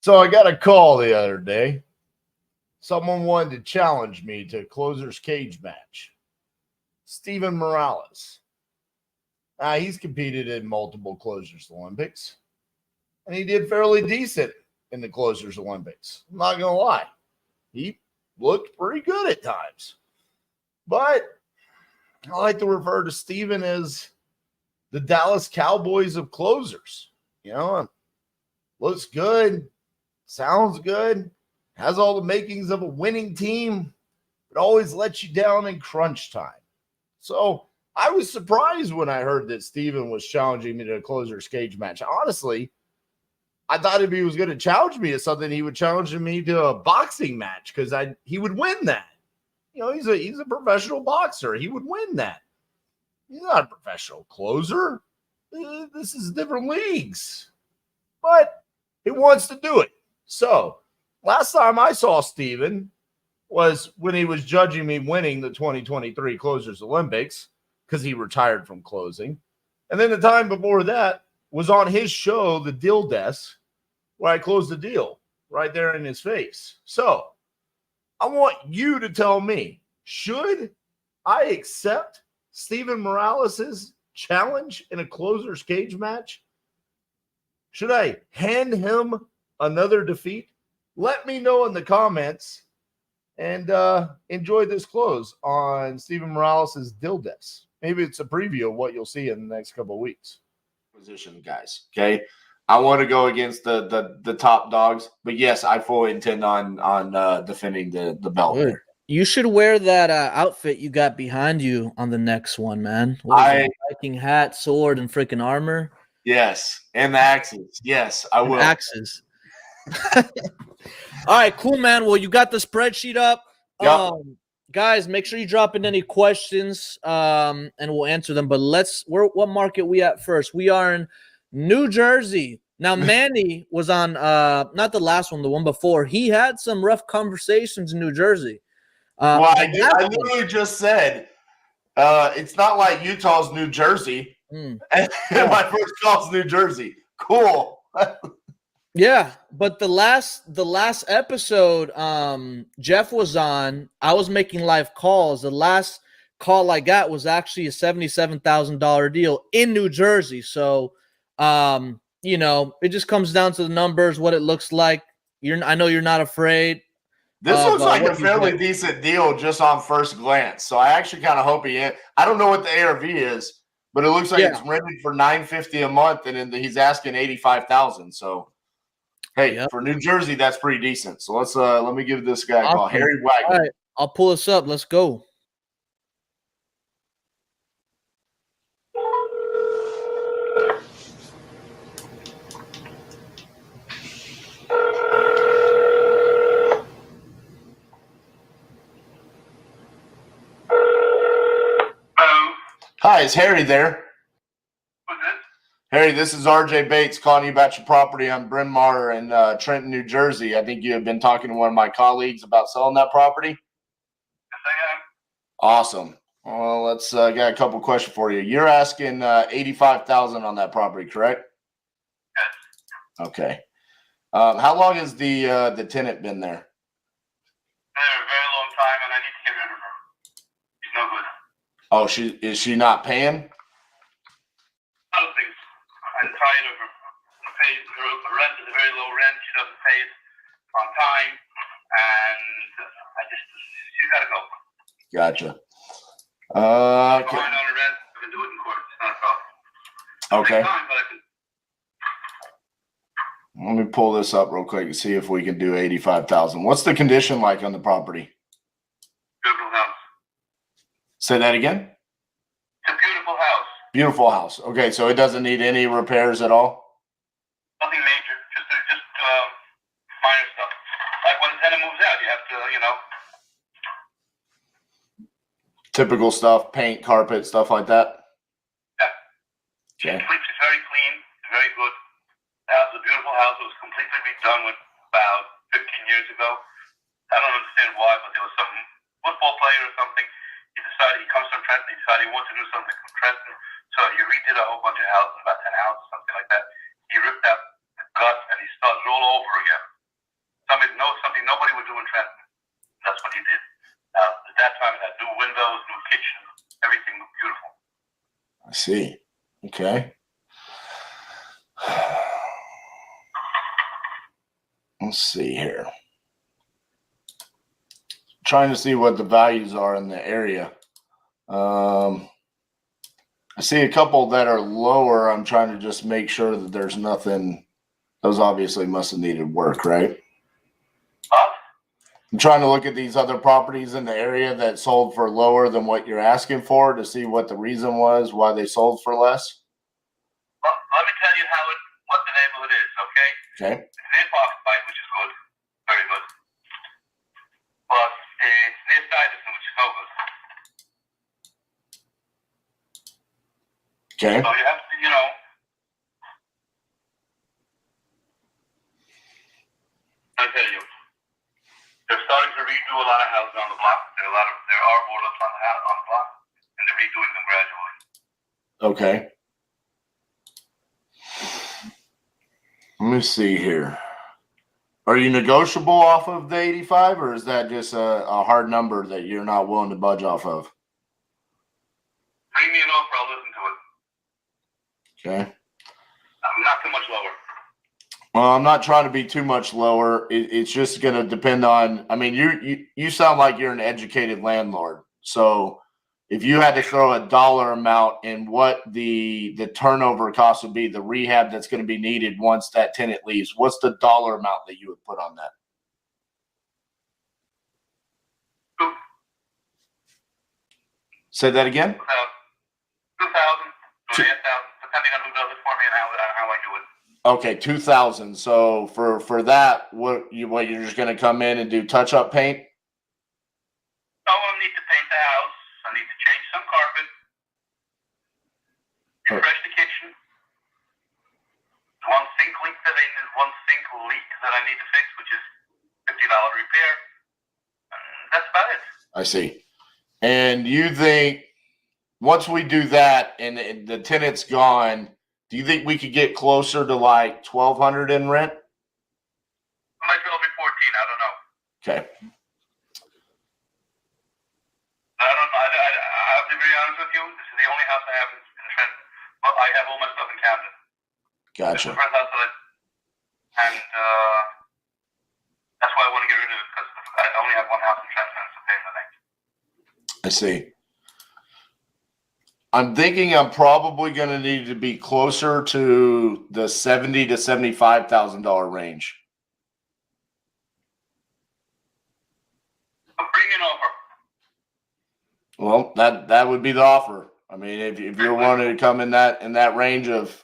So I got a call the other day. Someone wanted to challenge me to a closer's cage match. Steven Morales. He's competed in multiple closers Olympics, and he did fairly decent in the closers Olympics. I'm not going to lie. He looked pretty good at times. But I like to refer to Steven as the Dallas Cowboys of closers. Looks good, sounds good, has all the makings of a winning team, but always lets you down in crunch time. So I was surprised when I heard that Steven was challenging me to a closer's cage match. Honestly, I thought if he was going to challenge me to something, he would challenge me to a boxing match because he would win that. He's a professional boxer. He would win that. He's not a professional closer. This is different leagues. But he wants to do it. So last time I saw Steven was when he was judging me winning the 2023 Closers Olympics because he retired from closing. And then the time before that was on his show, The Deal Desk, where I closed the deal right there in his face. So I want you to tell me, should I accept Steven Morales' challenge in a closer's cage match? Should I hand him another defeat? Let me know in the comments and enjoy this close on Steven Morales' Deal Desk. Maybe it's a preview of what you'll see in the next couple of weeks. Position, guys. Okay. I want to go against the top dogs, but yes, I fully intend on defending the belt. Dude, you should wear that outfit you got behind you on the next one, man. Viking hat, sword, and freaking armor. Yes, and the axes. Yes, I will. Axes. All right, cool, man. Well, you got the spreadsheet up. Yep. Guys, make sure you drop in any questions, and we'll answer them. But what market we at first? We are in New Jersey. Now, Manny was on not the last one, the one before. He had some rough conversations in New Jersey. I literally just said it's not like Utah's New Jersey. And my first call's New Jersey. Cool. Yeah, but the last episode, Jeff was on. I was making live calls. The last call I got was actually a $77,000 deal in New Jersey. So, it just comes down to the numbers, what it looks like. I know you're not afraid. This looks like a fairly decent deal just on first glance. So I actually kind of hope he is. I don't know what the ARV is, but it looks like it's rented for $950 a month, and he's asking $85,000. So. Hey, for New Jersey, that's pretty decent. So let me give this guy a call. Harry Wagner. All right, I'll pull this up. Let's go. Hi, is Harry there? Harry, this is RJ Bates calling you about your property on Bryn Mawr in Trenton, New Jersey. I think you have been talking to one of my colleagues about selling that property. Yes, I am. Awesome. Well, let's got a couple questions for you. You're asking $85,000 on that property, correct? Yes. Okay. How long has the tenant been there? Been there a very long time, and I need to get rid of her. She's no good. Oh, is she not paying? Other things. I'm tired of her. Her rent is a very low rent. She doesn't pay it on time, and she's got to go. Gotcha. Behind on her rent, I can do it in court. It's not a problem. Okay. Time, but I can. Let me pull this up real quick and see if we can do $85,000. What's the condition like on the property? Beautiful house. Say that again? It's a beautiful house. Beautiful house. Okay, so it doesn't need any repairs at all? Nothing major. Just minor stuff. Like when a tenant moves out, you have to, Typical stuff, paint, carpet, stuff like that? Yeah. Okay. It's very clean, very good. The house is a beautiful house. It was completely redone about 15 years ago. I don't understand why, but there was some football player or something. He comes from Trenton. He decided he wanted to do something from Trenton. So he redid a whole bunch of houses, about 10 houses, something like that. He ripped out the guts and he started all over again. see. Okay. Let's see here. Trying to see what the values are in the area. I see a couple that are lower. I'm trying to just make sure that there's nothing. Those obviously must have needed work, right? I'm trying to look at these other properties in the area that sold for lower than what you're asking for to see what the reason was why they sold for less. Well, let me tell you what the neighborhood is, okay? Okay. It's near Parkside, which is good. Very good. But it's near Stuyvesant, which is no good. Okay. So you have to, I tell you, they're starting to redo a lot of houses on the block. There are more on the block, and they're redoing them gradually. Okay. Let me see here. Are you negotiable off of the 85, or is that just a hard number that you're not willing to budge off of? Bring me an offer, I'll listen to it. Okay. Not too much lower. Well, I'm not trying to be too much lower. It's just going to depend on. I mean, you sound like you're an educated landlord. So, if you had to throw a dollar amount in what the turnover cost would be, the rehab that's going to be needed once that tenant leaves, what's the dollar amount that you would put on that? Say that again. 2,000, 2,500, depending on who does it for me and how I do it. Okay, 2,000. So for that, what you're just going to come in and do touch up paint? No, I need to paint the house. I need to change some carpet. Refresh the kitchen. One sink leak that I need to fix, which is $50 repair. That's about it. I see. And you think once we do that and the tenant's gone, do you think we could get closer to like $1,200 in rent? I might be able to be 14. I don't know. Okay. I don't know. I have to be honest with you. This is the only house I have in Trenton. Well, I have all my stuff in Camden. Gotcha. This is the first house that and that's why I want to get rid of it, because I only have one house in Trenton and it's a pain in the neck. I see. I'm thinking I'm probably going to need to be closer to the $70,000 to $75,000 range. Bring an offer. Well, that would be the offer. I mean, if you're wanting to come in that range of,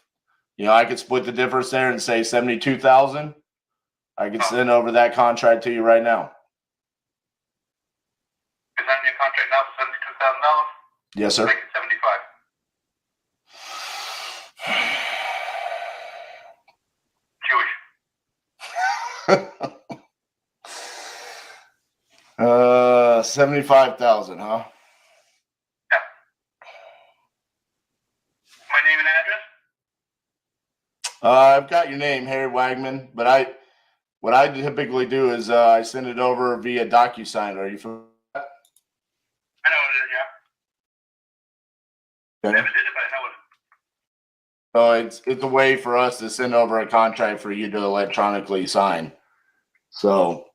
I could split the difference there and say 72,000. I could send over that contract to you right now. You're sending me a contract now for $72,000? Yes, sir. Make it 75. Jewish. 75,000, huh? Yeah. My name and address? I've got your name, Harry Wagman, but what I typically do is I send it over via DocuSign. Are you familiar with that? I know what it is, yeah. Okay. Never did it, but I know it. So it's a way for us to send over a contract for you to electronically sign. So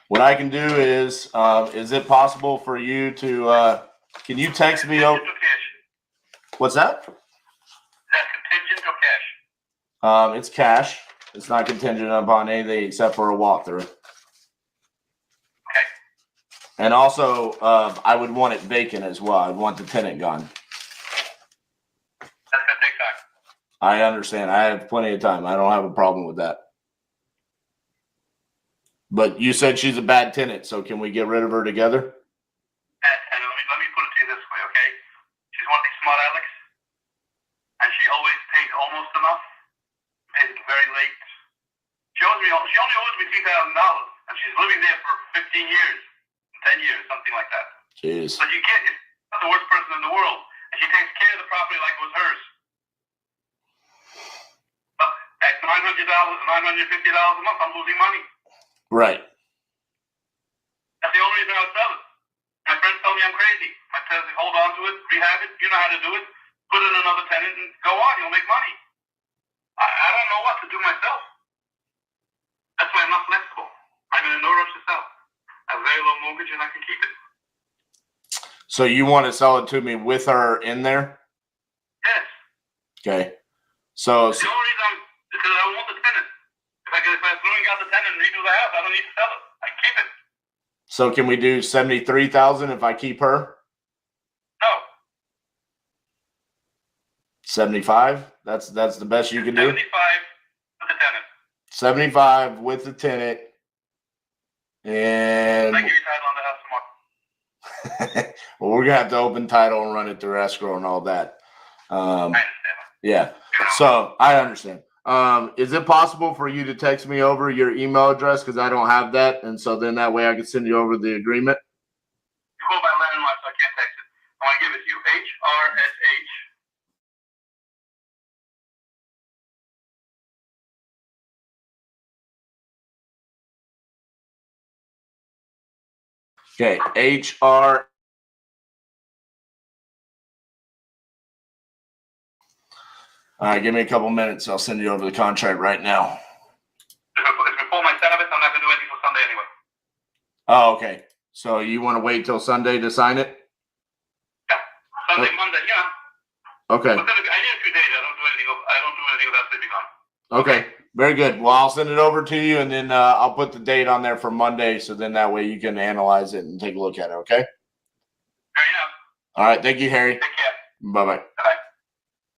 what I can do is it possible for you to can you text me over? What's that? Is that contingent or cash? It's cash. It's not contingent upon anything except for a walkthrough. Okay. And also, I would want it vacant as well. I'd want the tenant gone. That's gonna take time. I understand. I have plenty of time. I don't have a problem with that. But you said she's a bad tenant, so can we get rid of her together? And let me put it to you this way, okay? She's one of these smart alecks, and she always pays almost enough. Pays very late. She only owes me $3,000, and she's living there for 15 years, 10 years, something like that. Jeez. But you can't. She's not the worst person in the world, and she takes care of the property like it was hers. But at $950 a month, I'm losing money. Right. That's the only reason I would sell it. And if friends tell me I'm crazy. My friends say, hold on to it, rehab it. You know how to do it. Put in another tenant and go on. You'll make money. I don't know what to do myself. That's why I'm not flexible. I'm in a no rush to sell. I have a very low mortgage and I can keep it. So you want to sell it to me with her in there? Yes. Okay. So The only reason because I want the tenant. If I throwing out the tenant and redo the house, I don't need to sell it. I can keep it. so can we do 73,000 if I keep her? No. 75? That's the best you can do? 75 for the tenant. 75 with the tenant. And I give you title on the house tomorrow. well, we're gonna have to open title and run it through escrow and all that. I understand. Yeah. So I understand. Is it possible for you to text me over your email address? Because I don't have that. And so then that way I can send you over the agreement. You call by landline, so I can't text it. I want to give it to you. HRSH. Okay. HR. All right. Give me a couple minutes. I'll send you over the contract right now. It's before my Sabbath. I'm not going to do anything for Sunday anyway. Oh, okay. So you want to wait till Sunday to sign it? Yeah. Sunday, Monday, yeah. Okay. But then I need a few days. I don't do anything without sleeping on. Okay. Very good. Well, I'll send it over to you, and then I'll put the date on there for Monday, so then that way you can analyze it and take a look at it. Okay. Fair enough. All right. Thank you, Harry. Take care. Bye-bye. Bye.